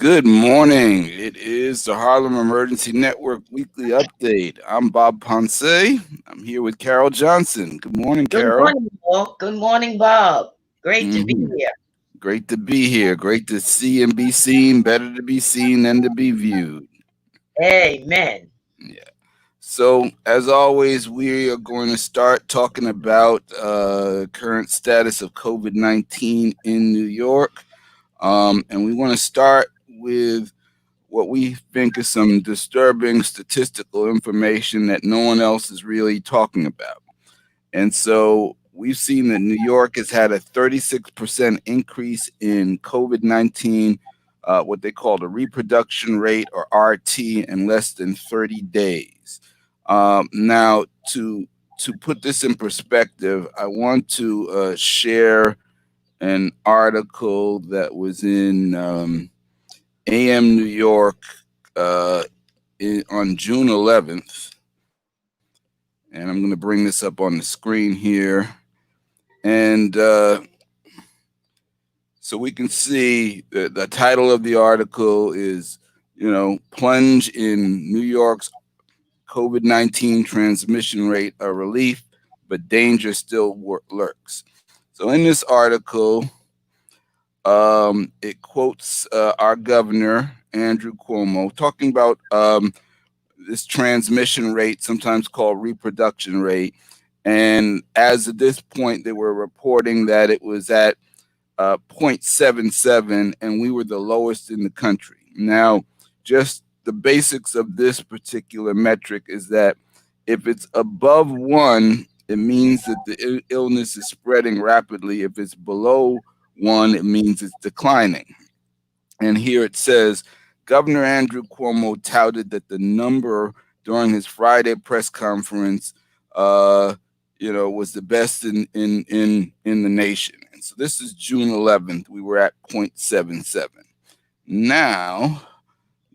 Good morning. It is the Harlem Emergency Network Weekly Update. I'm Bob Ponce. I'm here with Carol Johnson. Good morning, Good Carol. morning, Paul. Good morning, Bob. Great to be hmm here. Great to be here. Great to see and be seen. Better to be seen than to be viewed. Amen. Yeah. So, as always, we are going to start talking about current status of COVID-19 in New York. And we want to start with what we think is some disturbing statistical information that no one else is really talking about. And so we've seen that New York has had a 36% increase in COVID 19, what they call the reproduction rate or RT, in less than 30 days. Now, to put this in perspective, I want to share an article that was in AM New York on June 11th, and I'm going to bring this up on the screen here, and so we can see the title of the article is, plunge in New York's COVID-19 transmission rate, a relief, but danger still lurks. So in this article, it quotes our governor, Andrew Cuomo, talking about this transmission rate, sometimes called reproduction rate. And as of this point, they were reporting that it was at 0.77, and we were the lowest in the country. Now, just the basics of this particular metric is that if it's above 1, it means that the illness is spreading rapidly. If it's below 1, it means it's declining. And here it says, Governor Andrew Cuomo touted that the number during his Friday press conference, was the best in the nation. And so this is June 11th. We were at 0.77. Now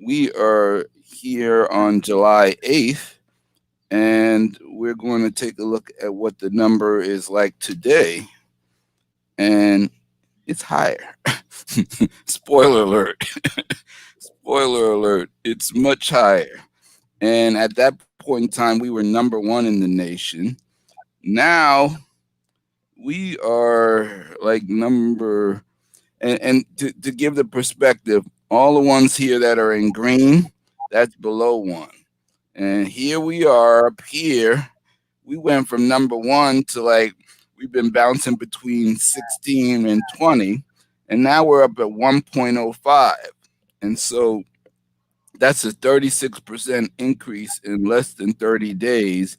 we are here on July 8th, and we're going to take a look at what the number is like today. And it's higher. Spoiler alert. Spoiler alert. It's much higher. And at that point in time, we were number 1 in the nation. Now we are like and to give the perspective, all the ones here that are in green, that's below 1. And here we are up here. We went from number 1 to we've been bouncing between 16 and 20. And now we're up at 1.05. And so that's a 36% increase in less than 30 days.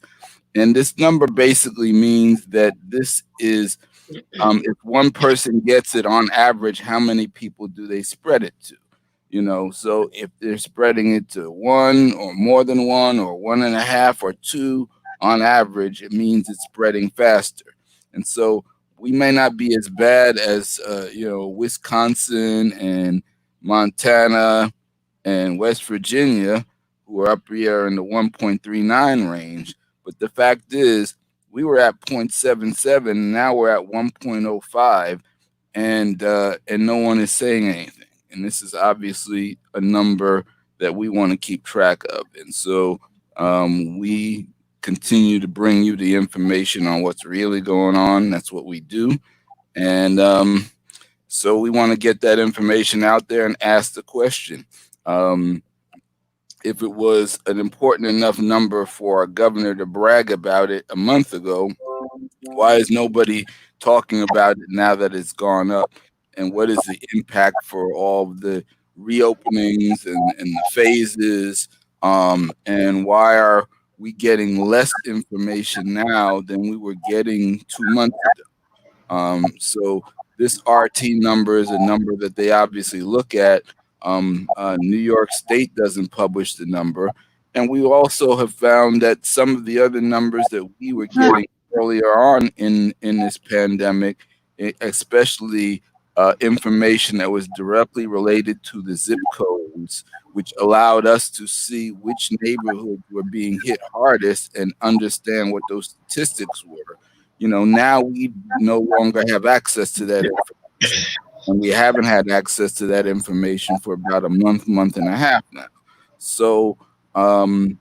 And this number basically means that this is, if one person gets it on average, how many people do they spread it to? So if they're spreading it to 1 or more than 1 or 1.5 or 2 on average, it means it's spreading faster. And so we may not be as bad as, Wisconsin and Montana and West Virginia, who are up here in the 1.39 range. But the fact is, we were at 0.77, now we're at 1.05, and no one is saying anything. And this is obviously a number that we want to keep track of. And so we continue to bring you the information on what's really going on. That's what we do. And so we want to get that information out there and ask the question. If it was an important enough number for a governor to brag about it a month ago, why is nobody talking about it now that it's gone up? And what is the impact for all of the reopenings and the phases? And why are we getting less information now than we were getting 2 months ago? So this RT number is a number that they obviously look at. New York State doesn't publish the number. And we also have found that some of the other numbers that we were getting earlier on in this pandemic, especially information that was directly related to the zip codes, which allowed us to see which neighborhoods were being hit hardest and understand what those statistics were. Now we no longer have access to that information. and we haven't had access to that information for about a month and a half now. So um,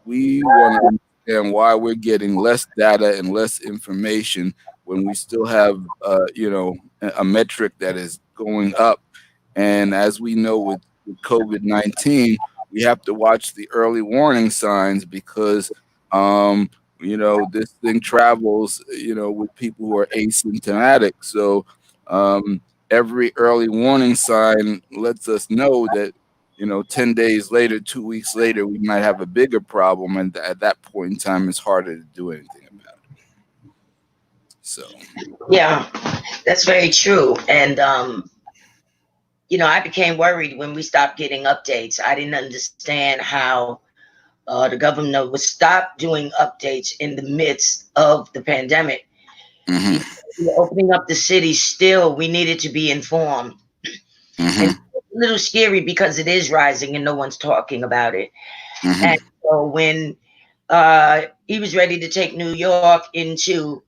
we want to understand why we're getting less data and less information when we still have, a metric that is going up. And as we know with COVID-19, we have to watch the early warning signs because, um, this thing travels, with people who are asymptomatic. So every early warning sign lets us know that 10 days later, 2 weeks later, we might have a bigger problem. And at that point in time, it's harder to do anything about it. So, Yeah, that's very true. And I became worried when we stopped getting updates. I didn't understand how the government would stop doing updates in the midst of the pandemic. hmm Even though we were opening up the city, still we needed to be informed. And hmm it's a little scary because it is rising and no one's talking about it. hmm And so when he was ready to take New York into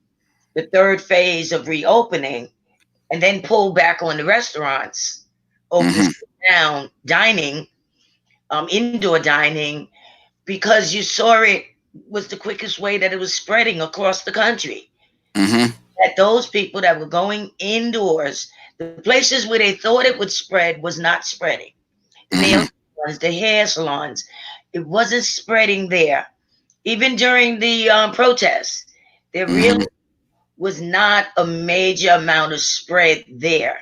the third phase of reopening and then pull back on the restaurants, open hmm down dining, indoor dining, because you saw it was the quickest way that it was spreading across the country. hmm That those people that were going indoors, the places where they thought it would spread was not spreading. The nail hmm salons, the hair salons, it wasn't spreading there. Even during the protests, there hmm really was not a major amount of spread there.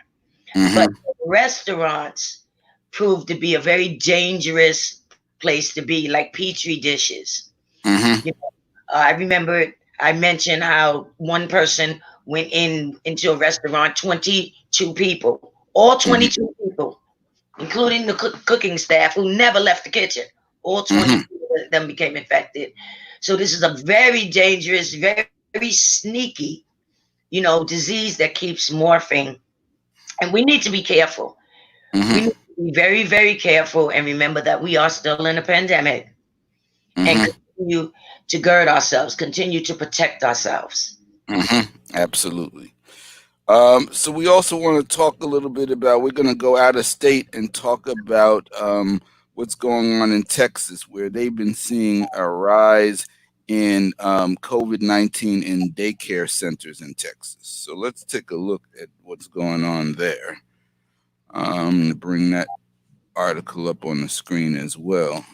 But hmm restaurants proved to be a very dangerous place to be, like petri dishes. hmm I remember I mentioned how one person went into a restaurant, 22 people, all hmm 22 people, including the cooking staff who never left the kitchen. All hmm 22 of them became infected. So this is a very dangerous, very sneaky, disease that keeps morphing. And we need to be careful. We need hmm to be very, very careful and remember that we are still in a pandemic and hmm continue to gird ourselves, continue to protect ourselves. hmm Absolutely. So we also want to talk a little bit about. We're going to go out of state and talk about what's going on in Texas, where they've been seeing a rise in COVID-19 in daycare centers in Texas. So let's take a look at what's going on there. Bring that article up on the screen as well.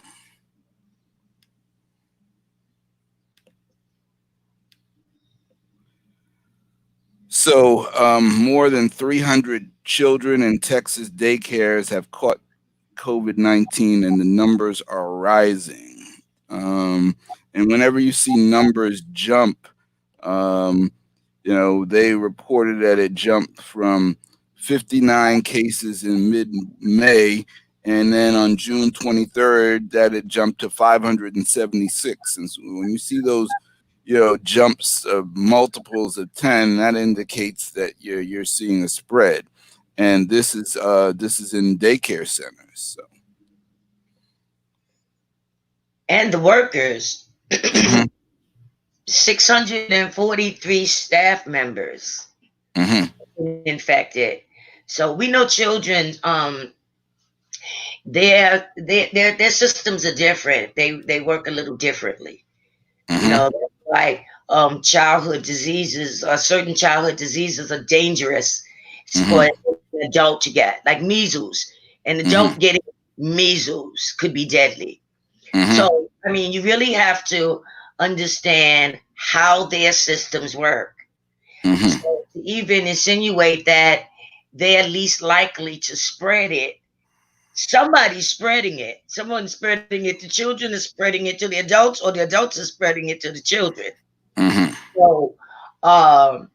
So, more than 300 children in Texas daycares have caught COVID-19, and the numbers are rising. Um, and whenever you see numbers jump, um, they reported that it jumped from 59 cases in mid-May, and then on June 23rd, that it jumped to 576. And so when you see those, jumps of multiples of 10, that indicates that you're seeing a spread. And this is in daycare centers. So. And the workers, hmm 643 staff members hmm infected. So we know children, their systems are different. They work a little differently. hmm Like childhood diseases, certain childhood diseases are dangerous for hmm an adult to get, like measles. An adult hmm getting measles could be deadly. hmm So, I mean, you really have to understand how their systems work. So, hmm to even insinuate that they're least likely to spread it, somebody's spreading it. Someone's spreading it. The children are spreading it to the adults, or the adults are spreading it to the children. hmm So, um,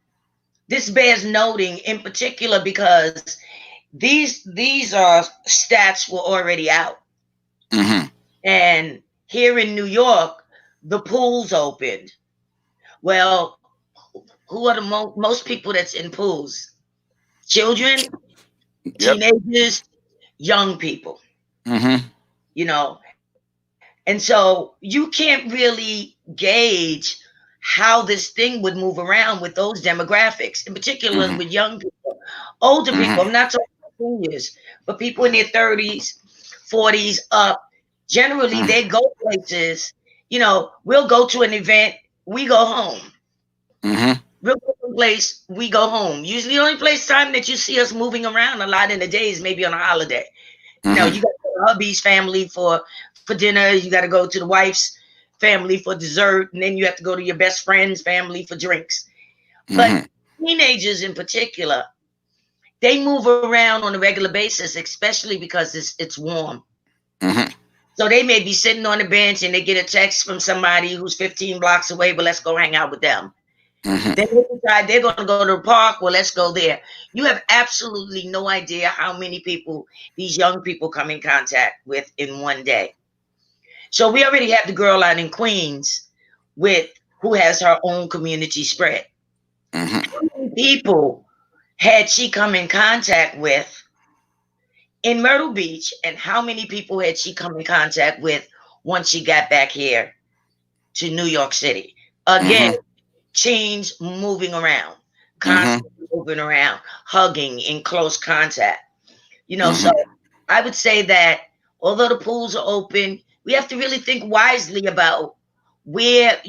this bears noting in particular because these stats were already out, hmm and here in New York, the pools opened. Well, who are the most people that's in pools? Children, Yep. teenagers, young people. hmm And so you can't really gauge how this thing would move around with those demographics, in particular with hmm young people. Older people, I'm Mm-hmm. not talking about seniors, but people in their 30s, 40s up, generally they go places, we'll go to an event, we go home. Mm-hmm. We'll go to a place, we go home. Usually the only place time that you see us moving around a lot in the day is maybe on a holiday. You Mm-hmm. got to go to hubby's family for dinner. You got to go to the wife's family for dessert, and then you have to go to your best friend's family for drinks. But Mm-hmm. teenagers in particular, they move around on a regular basis, especially because it's warm. Mm-hmm. So they may be sitting on the bench and they get a text from somebody who's 15 blocks away, but let's go hang out with them. Then Mm-hmm. they decide they're going to go to the park. Well, let's go there. You have absolutely no idea how many people these young people come in contact with in one day. So we already have the girl out in Queens with who has her own community spread. Mm-hmm. How many people had she come in contact with in Myrtle Beach, and how many people had she come in contact with once she got back here to New York City? Again, Mm-hmm. change moving around, Mm-hmm. constantly moving around, hugging in close contact. So Mm-hmm. I would say that although the pools are open, we have to really think wisely about where,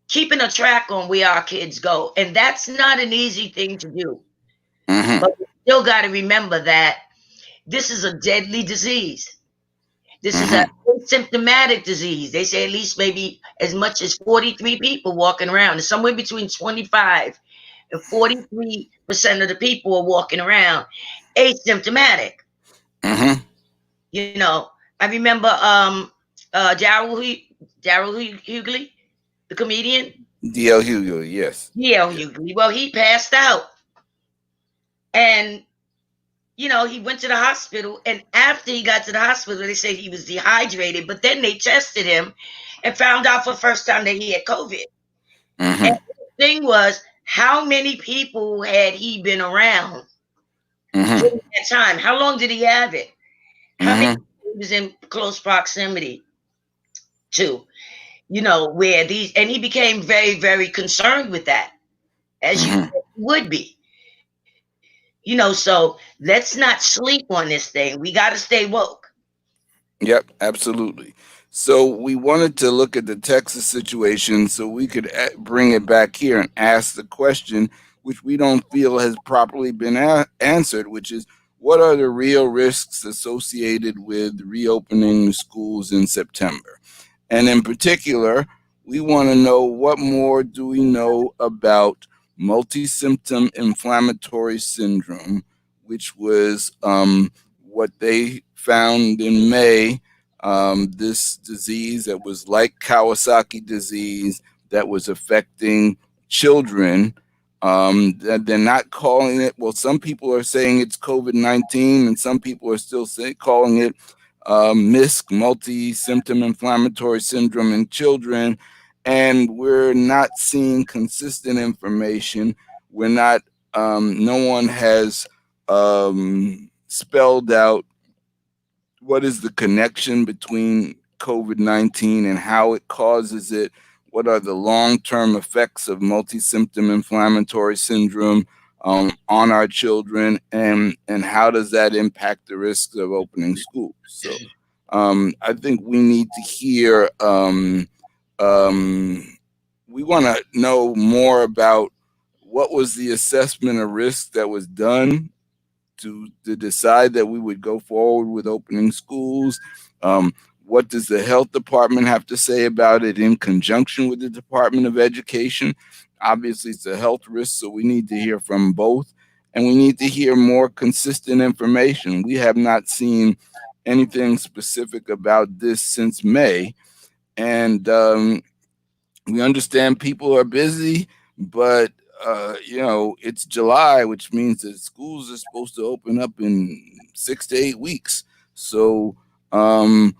keeping a track on where our kids go. And that's not an easy thing to do. But Mm-hmm. we still got to remember that this is a deadly disease. This is a Mm-hmm. symptomatic disease. They say at least maybe as much as 43 people walking around. It's somewhere between 25 and 43% of the people are walking around asymptomatic. Mm-hmm. I remember Daryl Hughley, the comedian. DL Hugo, yes. Yeah, Yes. Hughley. Well, he passed out, and he went to the hospital. And after he got to the hospital, they said he was dehydrated. But then they tested him and found out for the first time that he had COVID. And Mm-hmm. the thing was, how many people had he been around Mm-hmm. during that time? How long did he have it? How many Mm-hmm. people he was in close proximity to? Where these, and he became very, very concerned with that, as you Mm-hmm. would be. So let's not sleep on this thing. We got to stay woke. Yep, absolutely. So we wanted to look at the Texas situation so we could bring it back here and ask the question, which we don't feel has properly been answered, which is what are the real risks associated with reopening the schools in September? And in particular, we want to know what more do we know about multi-symptom inflammatory syndrome, which was what they found in May. This disease that was like Kawasaki disease that was affecting children. That they're not calling it. Well, some people are saying it's COVID-19, and some people are still calling it MISC, multi-symptom inflammatory syndrome in children, and we're not seeing consistent information. We're not. No one has spelled out what is the connection between COVID-19 and how it causes it. What are the long-term effects of multi-symptom inflammatory syndrome on our children, and how does that impact the risks of opening schools? So I think we need to hear. Um, we want to know more about what was the assessment of risk that was done to decide that we would go forward with opening schools. What does the health department have to say about it in conjunction with the Department of Education? Obviously, it's a health risk, so we need to hear from both, and we need to hear more consistent information. We have not seen anything specific about this since May, and we understand people are busy, but it's July, which means that schools are supposed to open up in 6 to 8 weeks. So, um,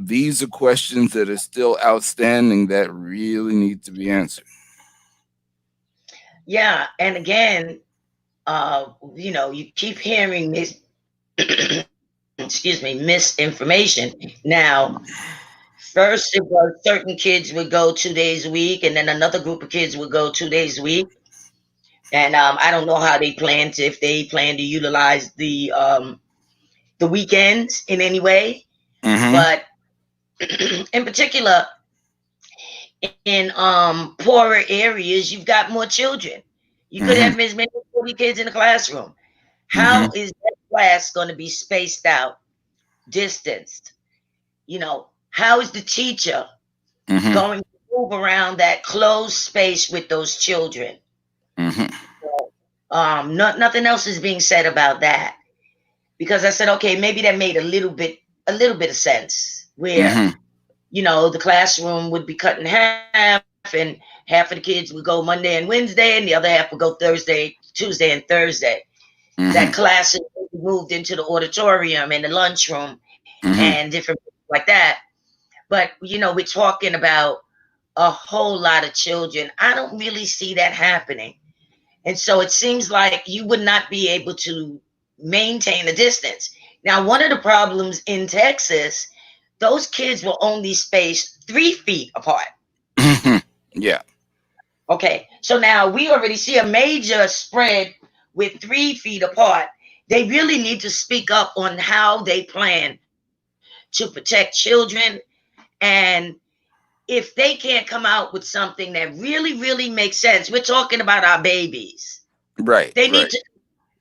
these are questions that are still outstanding that really need to be answered. Yeah, and again, you keep hearing this, excuse me, misinformation. Now, first it was certain kids would go 2 days a week, and then another group of kids would go 2 days a week. And I don't know how they plan to, if they plan to utilize the weekends in any way. Mm-hmm. But in particular, in poorer areas, you've got more children. You could Mm-hmm. have as many as 40 kids in a classroom. Mm-hmm. How is that class going to be spaced out, distanced? How is the teacher Mm-hmm. going to move around that closed space with those children? Mm-hmm. Nothing else is being said about that, because I said, okay, maybe that made a little bit of sense, where Mm-hmm. the classroom would be cut in half, and half of the kids would go Monday and Wednesday, and the other half would go Tuesday, and Thursday. That Mm-hmm. class is moved into the auditorium and the lunchroom Mm-hmm. and different things like that. But we're talking about a whole lot of children. I don't really see that happening. And so it seems like you would not be able to maintain a distance. Now, one of the problems in Texas, those kids were only spaced 3 feet apart. Mm-hmm. Yeah. Okay. So now we already see a major spread with 3 feet apart. They really need to speak up on how they plan to protect children. And if they can't come out with something that really, really makes sense, we're talking about our babies. Right. They need Right. to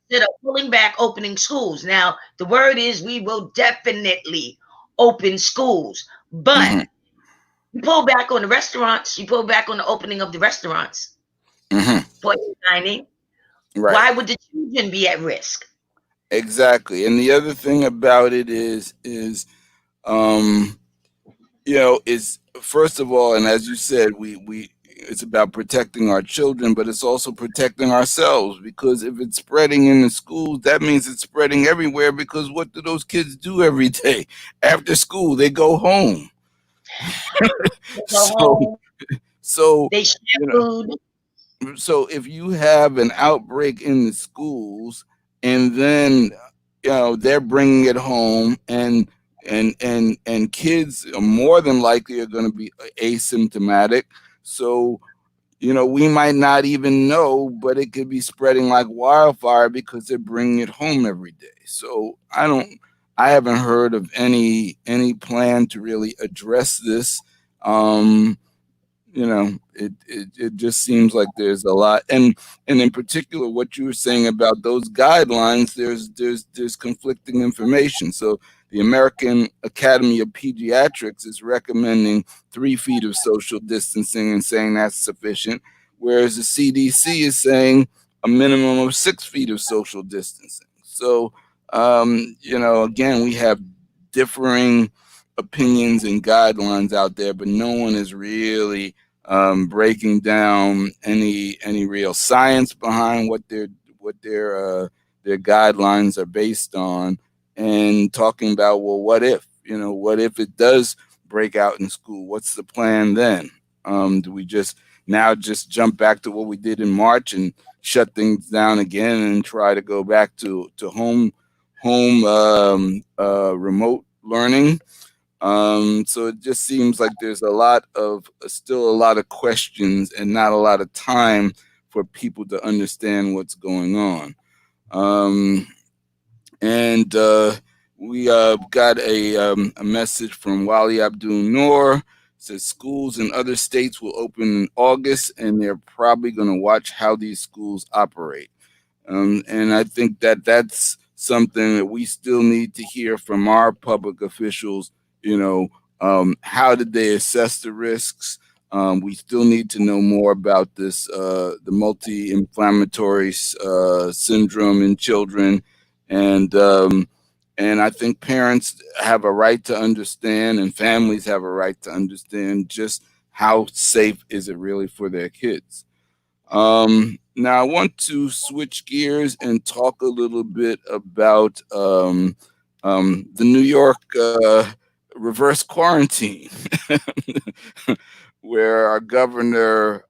consider pulling back opening schools. Now, the word is we will definitely open schools, but Mm-hmm. you pull back on the restaurants, you pull back on the opening of the restaurants Mm-hmm. for dining. Right. Why would the children be at risk? Exactly. And the other thing about it is um is first of all, and as you said, we it's about protecting our children, but it's also protecting ourselves, because if it's spreading in the schools, that means it's spreading everywhere, because what do those kids do every day after school? They go home. They go So home, so they share you know food. so if you have an outbreak in the schools, and then they're bringing it home, and kids are more than likely are going to be asymptomatic. So we might not even know, but it could be spreading like wildfire because they're bringing it home every day. So I haven't heard of any plan to really address this. um it just seems like there's a lot, and in particular what you were saying about those guidelines, there's conflicting information. So the American Academy of Pediatrics is recommending 3 feet of social distancing and saying that's sufficient, whereas the CDC is saying a minimum of 6 feet of social distancing. So again, we have differing opinions and guidelines out there, but no one is really breaking down any real science behind what their guidelines are based on, and talking about, well, what if it does break out in school? What's the plan then? Do we just jump back to what we did in March and shut things down again and try to go back to home remote learning? So it just seems like there's still a lot of questions and not a lot of time for people to understand what's going on. Um, and we got a message from Wali Abdul Noor. Says schools in other states will open in August, and they're probably going to watch how these schools operate. And I think that's something that we still need to hear from our public officials. How did they assess the risks? We still need to know more about the multi-inflammatory syndrome in children, and and I think parents have a right to understand, and families have a right to understand just how safe is it really for their kids. Now, I want to switch gears and talk a little bit about the New York reverse quarantine, where our governor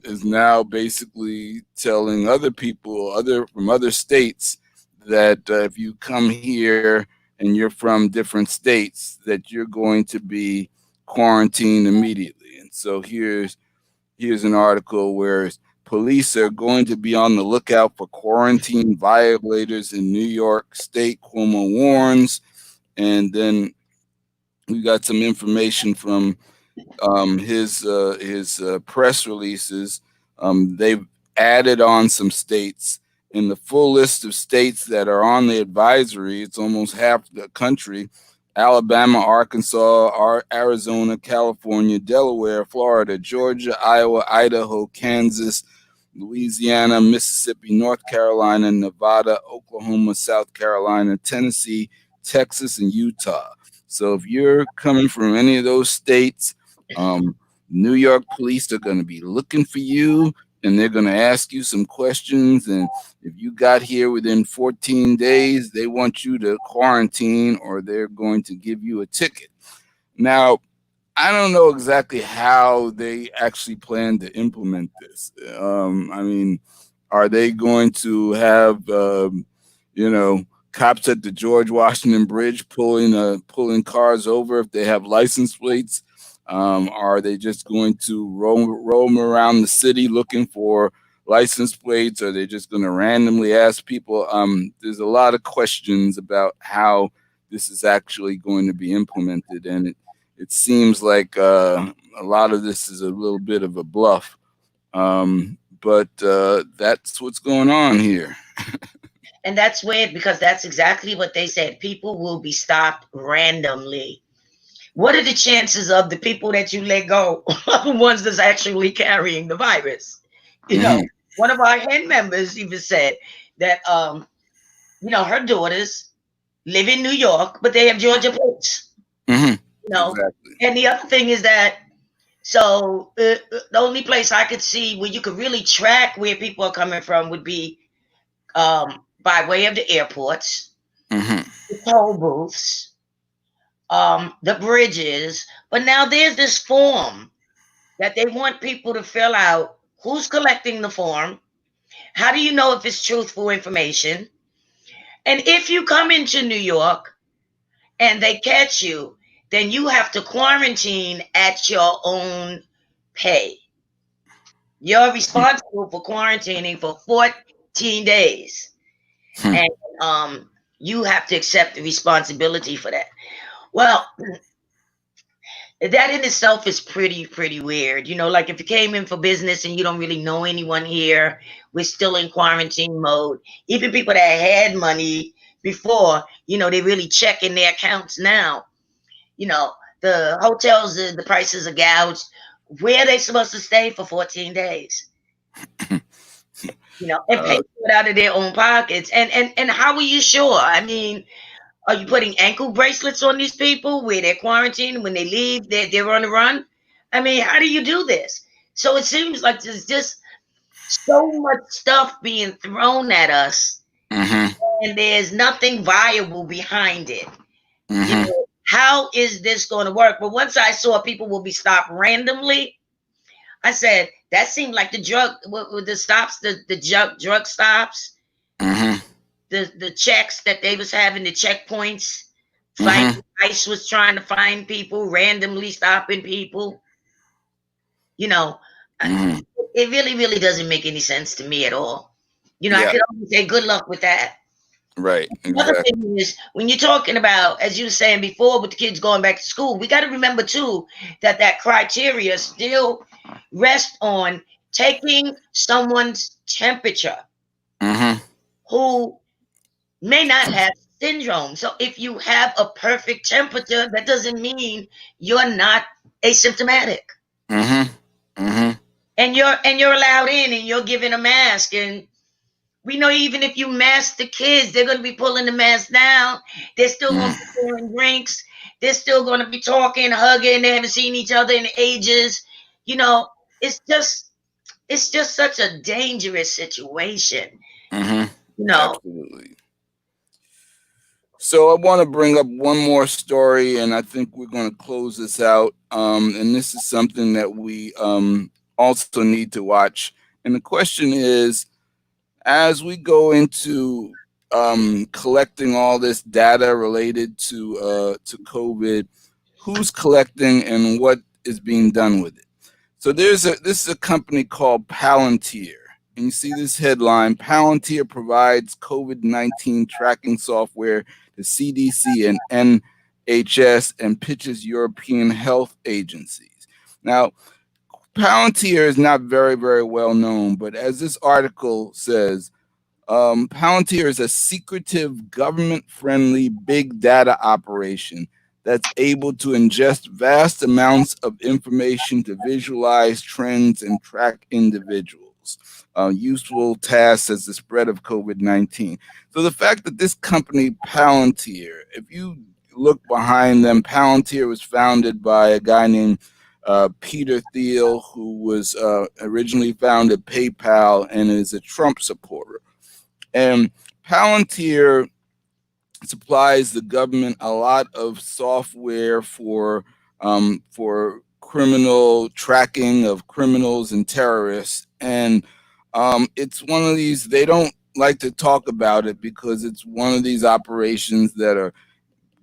is now basically telling other people, from other states, that if you come here and you're from different states, that you're going to be quarantined immediately. And so here's an article where Police are going to be on the lookout for quarantine violators in New York State, Cuomo warns. And then we got some information from his press releases. They've added on some states. In the full list of states that are on the advisory, it's almost half the country: Alabama, Arkansas, Arizona, California, Delaware, Florida, Georgia, Iowa, Idaho, Kansas, Louisiana, Mississippi, North Carolina, Nevada, Oklahoma, South Carolina, Tennessee, Texas, and Utah. So if you're coming from any of those states, um, New York police are going to be looking for you, and they're going to ask you some questions. And if you got here within 14 days, they want you to quarantine, or they're going to give you a ticket. Now, I don't know exactly how they actually plan to implement this. I mean, are they going to have, cops at the George Washington Bridge pulling cars over if they have license plates? Are they just going to roam around the city looking for license plates? Are they just going to randomly ask people? There's a lot of questions about how this is actually going to be implemented, and it seems like a lot of this is a little bit of a bluff. But that's what's going on here. And that's weird because that's exactly what they said. People will be stopped randomly. What are the chances of the people that you let go are the ones that's actually carrying the virus? One of our head members even said that, her daughters live in New York, but they have Georgia plates. Exactly. And the other thing is that, so the only place I could see where you could really track where people are coming from would be by way of the airports, the toll booths, the bridges. But now there's this form that they want people to fill out. Who's collecting the form? How do you know if it's truthful information? And if you come into New York and they catch you, then you have to quarantine at your own pay. You're responsible for quarantining for 14 days. And you have to accept the responsibility for that. Well, that in itself is pretty weird. Like if you came in for business and you don't really know anyone here, we're still in quarantine mode. Even people that had money before, they really checking their accounts now. The hotels, the prices are gouged. Where are they supposed to stay for 14 days? And pay for it out of their own pockets. And how are you sure? I mean, are you putting ankle bracelets on these people where they're quarantined? When they leave, they're on the run? I mean, how do you do this? So it seems like there's just so much stuff being thrown at us, and there's nothing viable behind it. How is this going to work? But once I saw people will be stopped randomly, I said, that seemed like the drug stops, the drug stops, the checks that they was having, the checkpoints. ICE was trying to find people, randomly stopping people. It really doesn't make any sense to me at all. I could only say good luck with that. Right. Another thing is, when you're talking about, as you were saying before, with the kids going back to school, we got to remember too that criteria still rests on taking someone's temperature who may not have syndrome. So if you have a perfect temperature, that doesn't mean you're not asymptomatic. And you're allowed in, and you're given a mask. And we know even if you mask the kids, they're going to be pulling the mask down. They're still going to be pouring drinks. They're still going to be talking, hugging. They haven't seen each other in ages. It's just such a dangerous situation. Absolutely. So I want to bring up one more story, and I think we're going to close this out. And this is something that we also need to watch. And the question is, as we go into collecting all this data related to COVID, who's collecting and what is being done with it? So this is a company called Palantir. And you see this headline: Palantir provides COVID-19 tracking software to CDC and NHS and pitches European health agencies. Now, Palantir is not very well known, but as this article says, Palantir is a secretive, government friendly big data operation that's able to ingest vast amounts of information to visualize trends and track individuals. Useful tasks as the spread of COVID 19. So the fact that this company, Palantir, if you look behind them, Palantir was founded by a guy named Peter Thiel, who was originally founded PayPal and is a Trump supporter. And Palantir supplies the government a lot of software for criminal tracking of criminals and terrorists. And it's one of these, they don't like to talk about it because it's one of these operations that are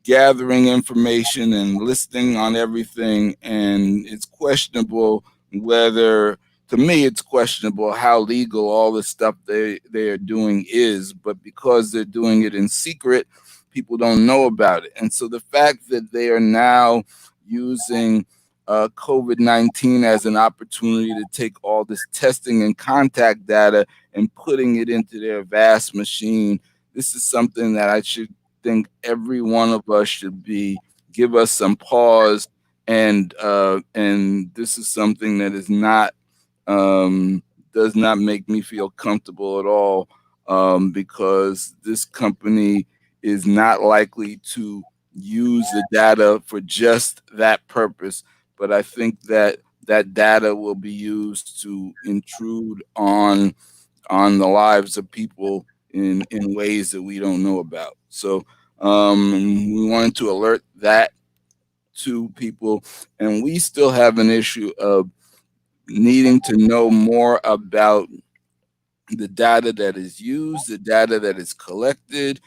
gathering information and listing on everything, and it's questionable whether, to me it's questionable how legal all the stuff they are doing is, but because they're doing it in secret, people don't know about it. And so the fact that they are now using COVID-19 as an opportunity to take all this testing and contact data and putting it into their vast machine, this is something that I should think every one of us should give us some pause, and this is something that is not does not make me feel comfortable at all, because this company is not likely to use the data for just that purpose, but I think that that data will be used to intrude on the lives of people in ways that we don't know about. So we wanted to alert that to people, and we still have an issue of needing to know more about the data that is used, the data that is collected.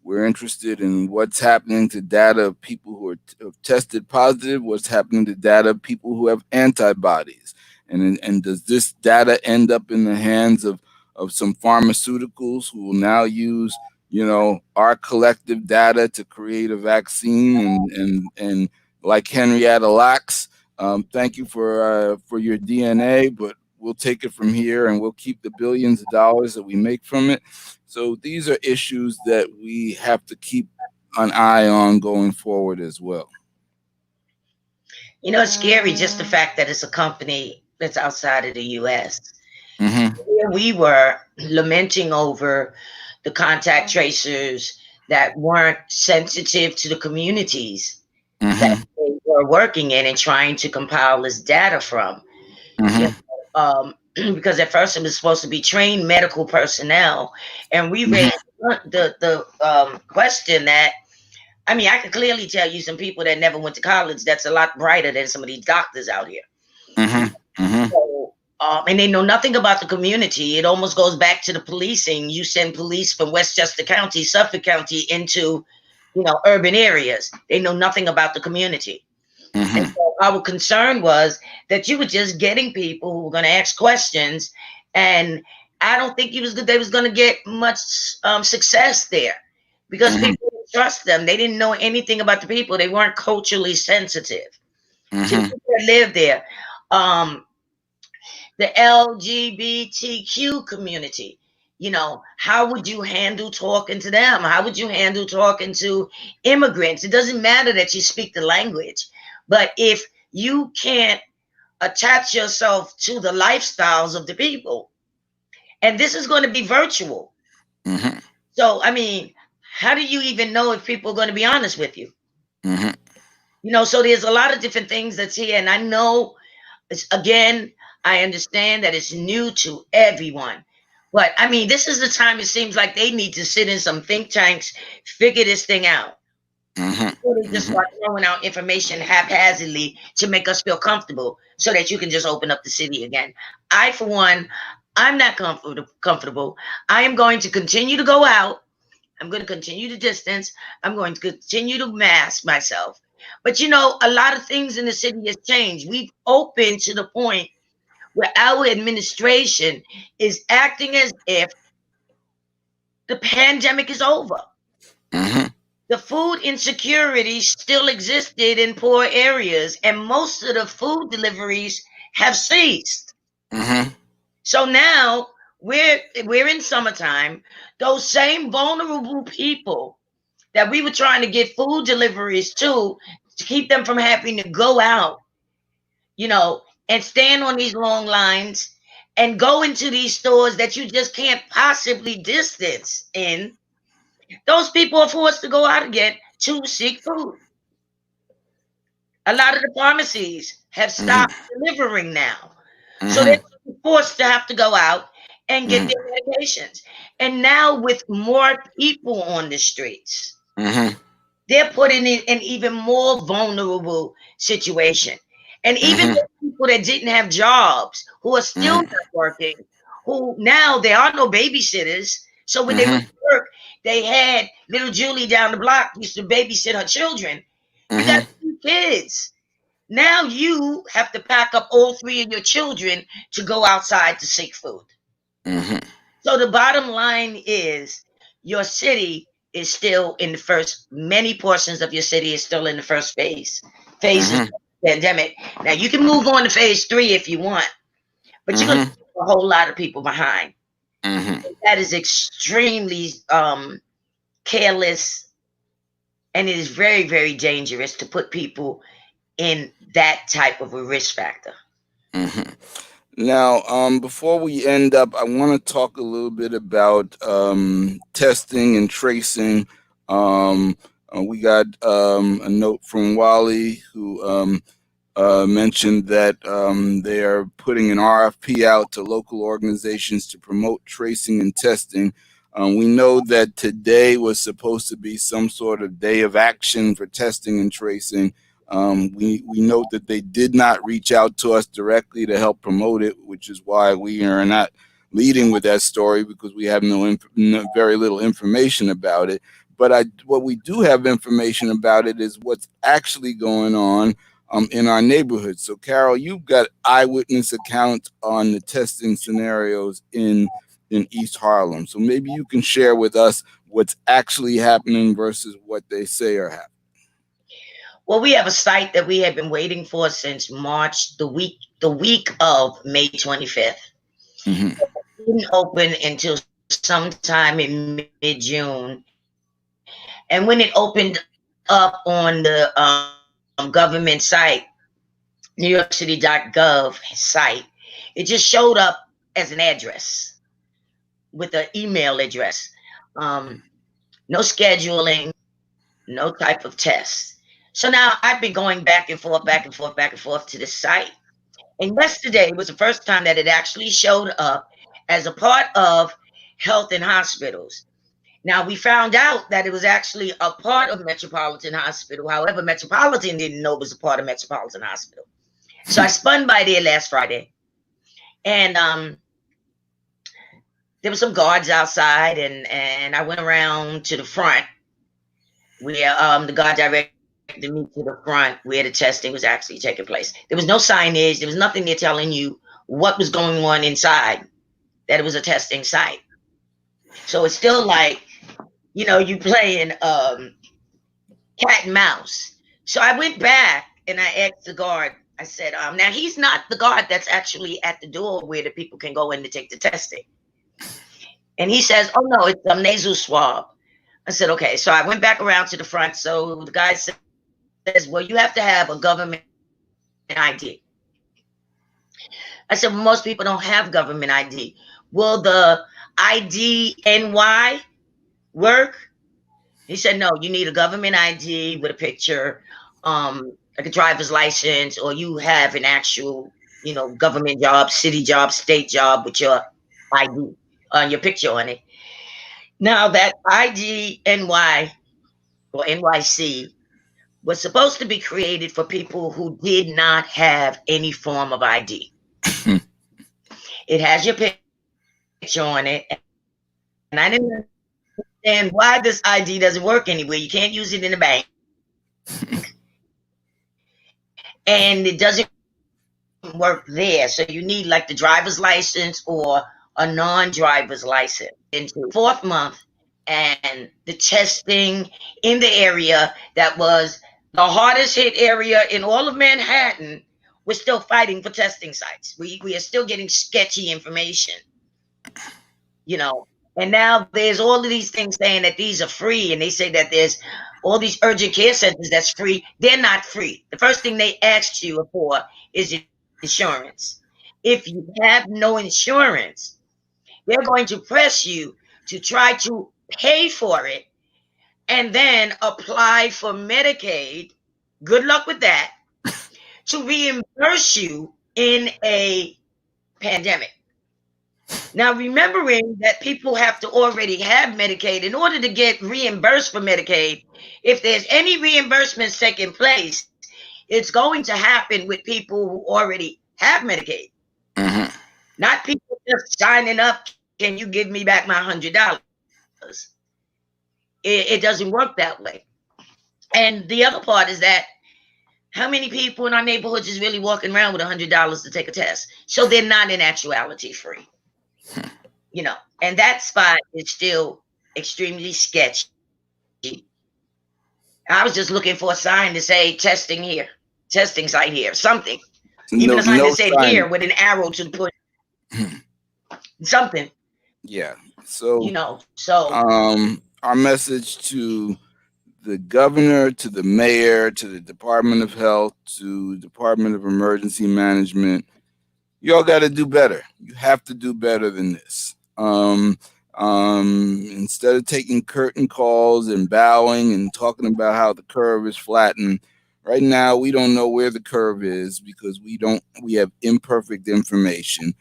We're interested in what's happening to data of people who are have tested positive, what's happening to data of people who have antibodies, and does this data end up in the hands of some pharmaceuticals who will now use, our collective data to create a vaccine, and like Henrietta Lacks, thank you for your DNA, but we'll take it from here and we'll keep the billions of dollars that we make from it. So these are issues that we have to keep an eye on going forward as well. It's scary just the fact that it's a company that's outside of the US. Mm-hmm. Here we were lamenting over the contact tracers that weren't sensitive to the communities that Mm-hmm. they were working in and trying to compile this data from. You Mm-hmm. because at first it was supposed to be trained medical personnel, and we Mm-hmm. raised the question that, I mean, I can clearly tell you some people that never went to college that's a lot brighter than some of these doctors out here. Mm-hmm. Mm-hmm. So, and they know nothing about the community. It almost goes back to the policing. You send police from Westchester County, Suffolk County into, urban areas. They know nothing about the community. And Mm-hmm. so our concern was that you were just getting people who were going to ask questions, and I don't think they was going to get much success there because Mm-hmm. people didn't trust them. They didn't know anything about the people. They weren't culturally sensitive to the Mm-hmm. people that lived there. Um, the LGBTQ community. How would you handle talking to them? How would you handle talking to immigrants? It doesn't matter that you speak the language, but if you can't attach yourself to the lifestyles of the people, and this is going to be virtual. Mm-hmm. So, I mean, how do you even know if people are going to be honest with you? Mm-hmm. So there's a lot of different things that's here. And I know, again, I understand that it's new to everyone. But I mean, this is the time it seems like they need to sit in some think tanks, figure this thing out. Before they just Mm-hmm. start throwing out information haphazardly to make us feel comfortable so that you can just open up the city again. I, for one, I'm not comfortable. I am going to continue to go out. I'm going to continue to distance. I'm going to continue to mask myself. But you know, a lot of things in the city has changed. We've opened to the point where our administration is acting as if the pandemic is over. Mm-hmm. The food insecurity still existed in poor areas, and most of the food deliveries have ceased. Mm-hmm. So now we're in summertime. Those same vulnerable people that we were trying to get food deliveries to keep them from having to go out, you know, and stand on these long lines and go into these stores that you just can't possibly distance in. Those people are forced to go out again to seek food. A lot of the pharmacies have stopped Mm-hmm. delivering now. So they're Mm-hmm. forced to have to go out and get Mm-hmm. their medications. And now, with more people on the streets, Mm-hmm. they're put in an even more vulnerable situation. And even Mm-hmm. the people that didn't have jobs, who are still Mm-hmm. not working, who now there are no babysitters. So when they went Mm-hmm. to work, they had little Julie down the block used to babysit her children. You got Mm-hmm. 2 kids. Now you have to pack up all 3 of your children to go outside to seek food. Mm-hmm. So the bottom line is your city is still in the first, many portions of your city is still in the first phases of Mm-hmm. the pandemic. Now you can move on to phase 3 if you want, but you're going to Mm-hmm. leave a whole lot of people behind. Mm-hmm. That is extremely careless, and it is very, very dangerous to put people in that type of a risk factor. Mm-hmm. Now, before we end up, I want to talk a little bit about testing and tracing. Um, we got a note from Wally who mentioned that they are putting an RFP out to local organizations to promote tracing and testing. We know that today was supposed to be some sort of day of action for testing and tracing. We note that they did not reach out to us directly to help promote it, which is why we are not leading with that story, because we have very little information about it. But what we do have information about it is what's actually going on in our neighborhood. So, Carol, you've got eyewitness accounts on the testing scenarios in East Harlem. So maybe you can share with us what's actually happening versus what they say are happening. Well, we have a site that we have been waiting for since March, the week of May 25th. Mm-hmm. It didn't open until sometime in mid-June. And when it opened up on the government site, NewYorkCity.gov site, it just showed up as an address with an email address. Um, no scheduling, no type of test. So now I've been going back and forth, back and forth, back and forth to the site. And yesterday was the first time that it actually showed up as a part of health and hospitals. Now we found out that it was actually a part of Metropolitan Hospital. However, Metropolitan didn't know it was a part of Metropolitan Hospital. So I spun by there last Friday, and there were some guards outside, and I went around to the front where the guard directed me to the front where the testing was actually taking place. There was no signage. There was nothing there telling you what was going on inside, that it was a testing site. So it's still like, you playing cat and mouse. So I went back and I asked the guard, I said, now he's not the guard that's actually at the door where the people can go in to take the testing. And he says, oh no, it's a nasal swab. I said, okay. So I went back around to the front. So the guy says, well, you have to have a government ID. I said, well, most people don't have government ID. Will the IDNY work? He said, no, you need a government ID with a picture, like a driver's license, or you have an actual, government job, city job, state job with your ID on your picture on it. Now that IDNY or NYC was supposed to be created for people who did not have any form of ID. It has your picture on it, and I didn't understand why this ID doesn't work anywhere. You can't use it in the bank. You can't use it in the and it doesn't work there. So you need like the driver's license or a non-driver's license. Into fourth month, and the testing in the area that was the hardest hit area in all of Manhattan, we're still fighting for testing sites. We are still getting sketchy information, you know. And now there's all of these things saying that these are free, and they say that there's all these urgent care centers that's free. They're not free. The first thing they ask you for is insurance. If you have no insurance, they're going to press you to try to pay for it and then apply for Medicaid. Good luck with that. To reimburse you in a pandemic. Now, remembering that people have to already have Medicaid in order to get reimbursed for Medicaid, if there's any reimbursements taking place, it's going to happen with people who already have Medicaid, not people just signing up. Can you give me back my $100? It doesn't work that way. And the other part is that how many people in our neighborhoods is really walking around with $100 to take a test? So they're not in actuality free, you know. And that spot is still extremely sketchy. I was just looking for a sign to say testing here, testing site here, something. Even a sign that No said sign. here with an arrow to put something, Yeah. you So, know. So our message to the governor, to the mayor, to the Department of Health, to Department of Emergency Management, y'all got to do better. You have to do better than this. Instead of taking curtain calls and bowing and talking about how the curve is flattened, right now we don't know where the curve is because we have imperfect information.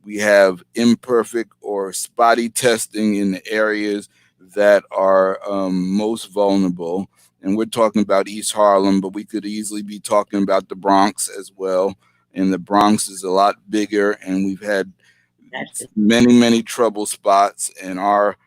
We have imperfect or spotty testing in the areas that are most vulnerable. And we're talking about East Harlem, but we could easily be talking about the Bronx as well. And the Bronx is a lot bigger, and we've had many trouble spots. And our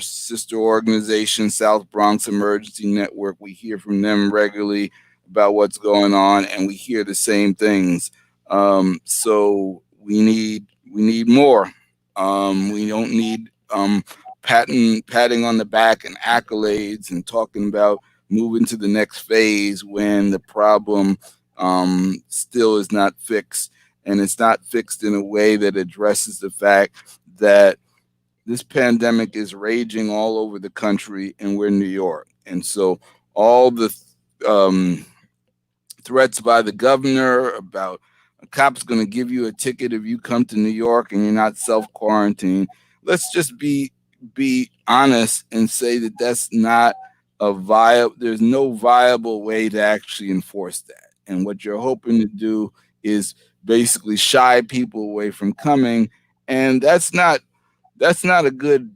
sister organization, South Bronx Emergency Network, we hear from them regularly about what's going on, and we hear the same things. So we need more. We don't need patting on the back and accolades and talking about moving to the next phase when the problem still is not fixed, and it's not fixed in a way that addresses the fact that this pandemic is raging all over the country, and we're in New York. And so all the threats by the governor about a cop's going to give you a ticket if you come to New York and you're not self-quarantined, let's just be honest and say that that's not there's no viable way to actually enforce that. And what you're hoping to do is basically shy people away from coming, and that's not a good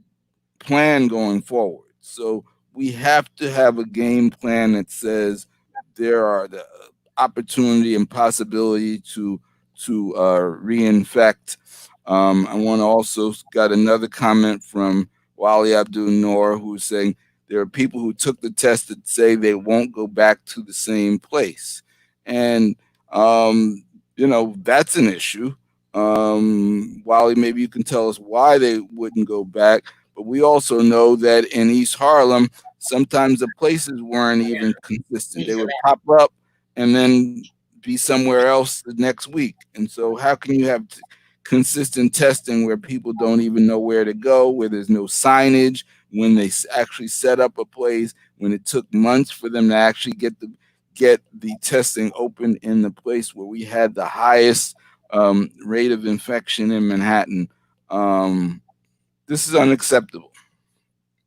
plan going forward. So we have to have a game plan that says there are the opportunity and possibility to reinfect. I want to also got another comment from Wali Abdul Noor, who's saying there are people who took the test that say they won't go back to the same place, and that's an issue. Wally, maybe you can tell us why they wouldn't go back. But we also know that in East Harlem, sometimes the places weren't even consistent. They would pop up and then be somewhere else the next week. And so how can you have consistent testing where people don't even know where to go, where there's no signage, when they actually set up a place, when it took months for them to actually get the testing open in the place where we had the highest rate of infection in Manhattan. This is unacceptable.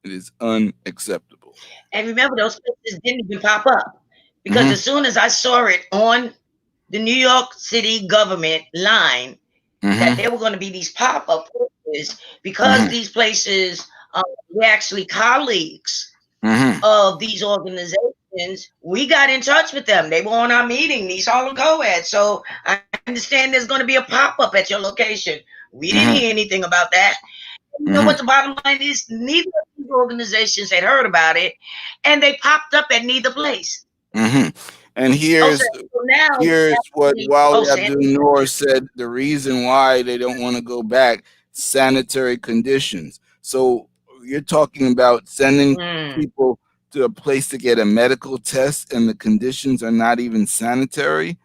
It is unacceptable. And remember, those places didn't even pop up because as soon as I saw it on the New York City government line that there were going to be these pop-up places, because these places were actually colleagues of these organizations, we got in touch with them. They were on our meeting, these Harlem co-eds. So I understand there's going to be a pop-up at your location. We didn't hear anything about that. You know what the bottom line is? Neither of these organizations had heard about it, and they popped up at neither place. And Oh, so, here's so now, here's what oh, Wally Abdul Sandy. Noor said the reason why they don't want to go back: sanitary conditions. So you're talking about sending Mm, people to a place to get a medical test and the conditions are not even sanitary?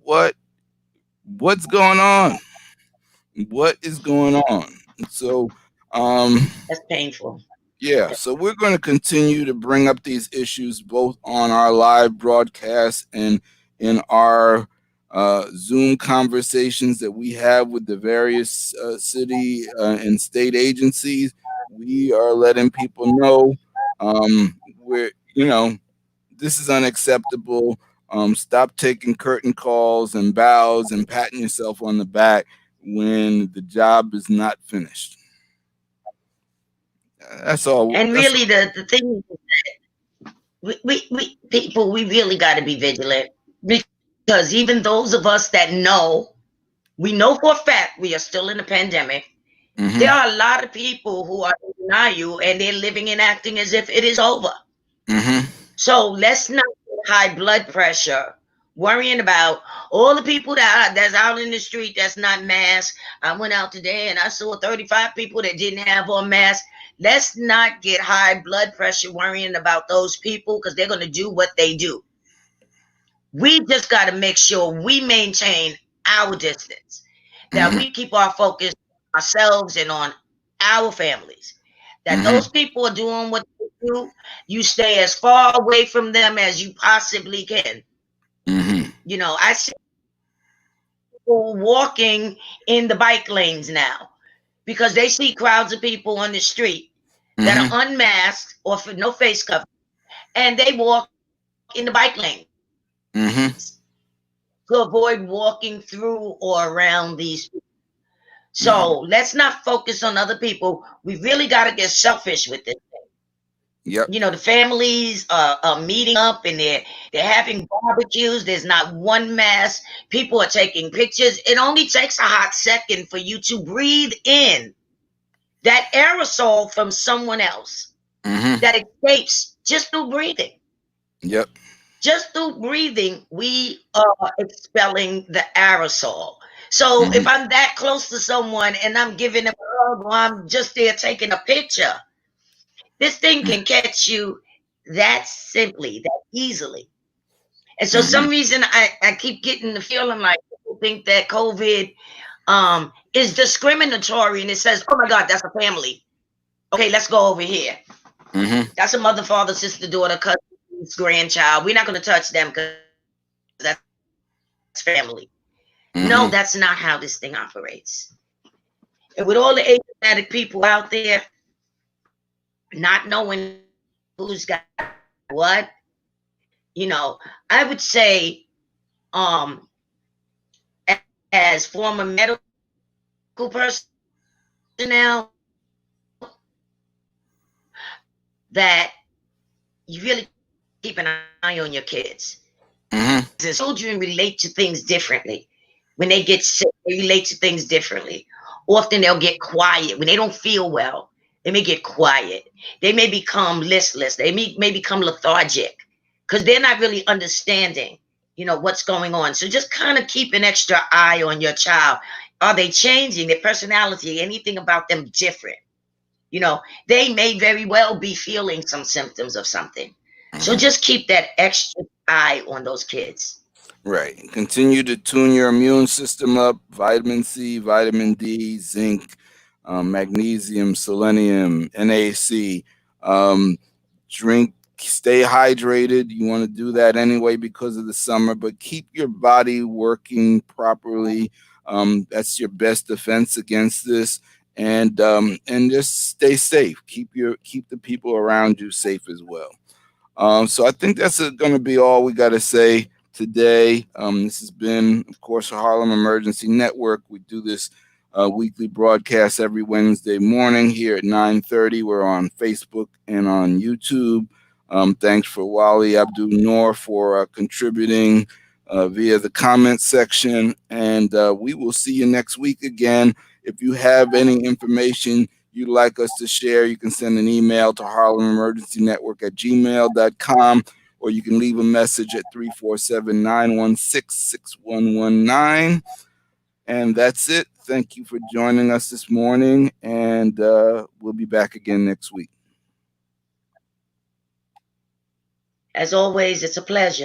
What what's going on? What is going on? So um that's painful. yeah, so we're going to continue to bring up these issues both on our live broadcast and in our Zoom conversations that we have with the various city and state agencies. We are letting people know we're, this is unacceptable. Stop taking curtain calls and bows and patting yourself on the back when the job is not finished. That's all. And That's really, the thing is, we people, we really got to be vigilant, because even those of us that know, we know for a fact we are still in a pandemic. There mm-hmm. are a lot of people who are in denial and they're living and acting as if it is over. Mm-hmm. So let's not get high blood pressure worrying about all the people that's out in the street that's not masked. I went out today and I saw 35 people that didn't have on masks. Let's not get high blood pressure worrying about those people, because they're going to do what they do. We just got to make sure we maintain our distance, that Mm-hmm. we keep our focus on ourselves and on our families, that Mm-hmm. those people are doing what they do. You stay as far away from them as you possibly can. Mm-hmm. I see people walking in the bike lanes now because they see crowds of people on the street that Mm-hmm. are unmasked or for no face cover, and they walk in the bike lanes Mm-hmm. to avoid walking through or around these people. So Mm-hmm. let's not focus on other people. We really got to get selfish with this. Yep. The families are meeting up and they're having barbecues. There's not one mask. People are taking pictures. It only takes a hot second for you to breathe in that aerosol from someone else Mm-hmm. that escapes just through breathing. Yep. Just through breathing, we are expelling the aerosol. So Mm-hmm. if I'm that close to someone and I'm giving them a hug or I'm just there taking a picture, this thing can catch you that simply, that easily. And so Mm-hmm. some reason I keep getting the feeling like people think that COVID is discriminatory, and it says, oh my God, that's a family. Okay, let's go over here. Mm-hmm. That's a mother, father, sister, daughter, cousin, grandchild. We're not going to touch them because that's family. No, that's not how this thing Mm-hmm. operates. And with all the asymptomatic people out there, not knowing who's got what, I would say, um, as former medical personnel, that you really keep an eye on your kids. Because Mm-hmm. children relate to things differently. When they get sick, they relate to things differently. Often they'll get quiet. When they don't feel well, they may get quiet. They may become listless. They may become lethargic because they're not really understanding, what's going on. So just kind of keep an extra eye on your child. Are they changing their personality? Anything about them different? They may very well be feeling some symptoms of something. So Mm-hmm. just keep that extra eye on those kids. Right. Continue to tune your immune system up. Vitamin C, vitamin D, zinc, magnesium, selenium, NAC. Um, drink, stay hydrated. You want to do that anyway because of the summer, but keep your body working properly. That's your best defense against this. And just stay safe. Keep the people around you safe as well. So I think that's going to be all we got to say today. This has been, of course, Harlem Emergency Network. We do this weekly broadcast every Wednesday morning here at 9:30. We're on Facebook and on YouTube. Thanks for Wali Abdul Noor for contributing via the comment section. And we will see you next week again. If you have any information you'd like us to share, you can send an email to Harlem Emergency Network at gmail.com. or you can leave a message at 347-916-6119. And that's it. Thank you for joining us this morning, and we'll be back again next week. As always, it's a pleasure.